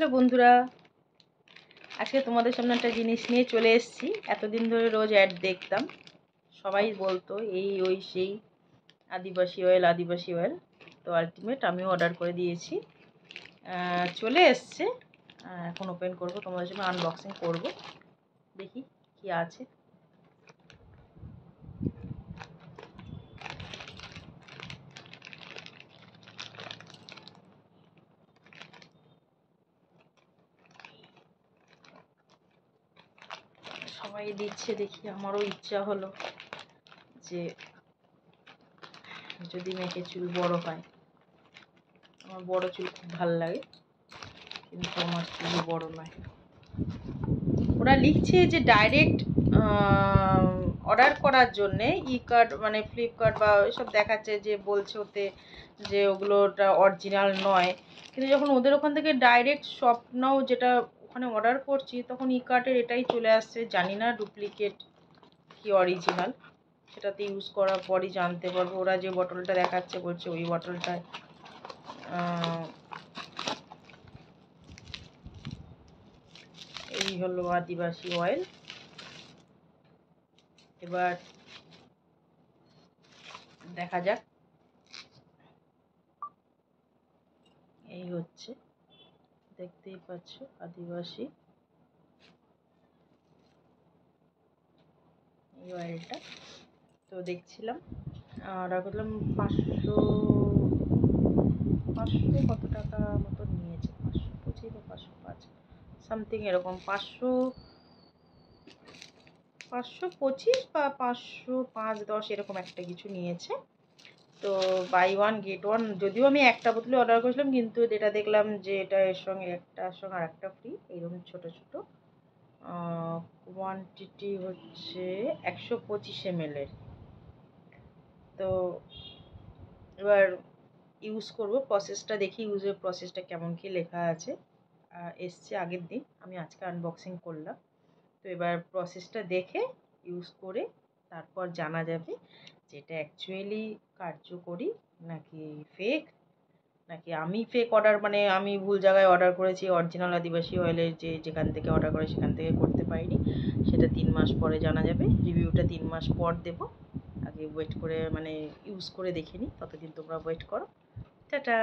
Hello বন্ধুরা, আজকে তোমাদের সামনে একটা জিনিস নিয়ে চলে এসেছি। এতদিন ধরে রোজ অ্যাড দেখতাম, সবাই বলতো এই ওই সেই আদিবাসী অয়েল আদিবাসী অয়েল। তো আলটিমেট আমিও অর্ডার করে দিয়েছি, চলে এসছে। এখন ওপেন করব, তোমাদের সামনে আনবক্সিং করব, দেখি কি আছে। সবাই দিচ্ছে দেখি, আমারও ইচ্ছা হলো যে যদি মেয়েকে চুল বড় হয়। আমার বড় চুল খুব ভালো লাগে, কিন্তু আমার চুল বড় নয়। ওরা লিখছে যে ডাইরেক্ট অর্ডার করার জন্যে কার্ড মানে ফ্লিপকার্ট বা এসব দেখাচ্ছে যে বলছে ওতে যে ওগুলোটা অরিজিনাল নয়, কিন্তু যখন ওদের ওখান থেকে ডাইরেক্ট স্বপ্নও যেটা ওখানে অর্ডার করছি তখন কার্টের এটাই চলে আসছে। জানি না ডুপ্লিকেট কি অরিজিনাল, সেটাতে ইউজ করার পরই জানতে পারবো। ওরা যে বটলটা দেখাচ্ছে বলছে ওই বটলটায় এই হলো আদিবাসী অয়েল। এবার দেখা যাক। এই হচ্ছে, দেখতেই পাচ্ছ আদিবাসী এই অয়েলটা। তো দেখছিলাম অর্ডার করলাম 500 কত টাকা মতো নিয়েছে, 525 বা 505 সামথিং এরকম, 525 বা 505-10 এরকম একটা কিছু নিয়েছে। তো বাই ওয়ান গেট ওয়ান, যদিও আমি একটা বোতলে অর্ডার করেছিলাম, কিন্তু যেটা দেখলাম যে এটা এর সঙ্গে একটার সঙ্গে আর একটা ফ্রি, এইরকম ছোটো ছোটো। কোয়ান্টিটি হচ্ছে 125 ml এর। তো এবার ইউজ করব, প্রসেসটা দেখি, ইউজের প্রসেসটা কেমন কি লেখা আছে। এসছে আগের দিন, আমি আজকে আনবক্সিং করলাম। তো এবার প্রসেসটা দেখে ইউজ করে তারপর জানা যাবে যে এটা অ্যাকচুয়ালি কার্যকরী নাকি ফেক, নাকি আমি ফেক অর্ডার মানে আমি ভুল জায়গায় অর্ডার করেছি। অরিজিনাল আদিবাসী অয়েলের যেখান থেকে অর্ডার করে সেখান থেকে করতে পারিনি, সেটা 3 মাস পরে জানা যাবে। রিভিউটা 3 মাস পর দেব, আগে ওয়েট করে মানে ইউজ করে দেখে নিই, ততদিন তোমরা ওয়েট করো। টাটা।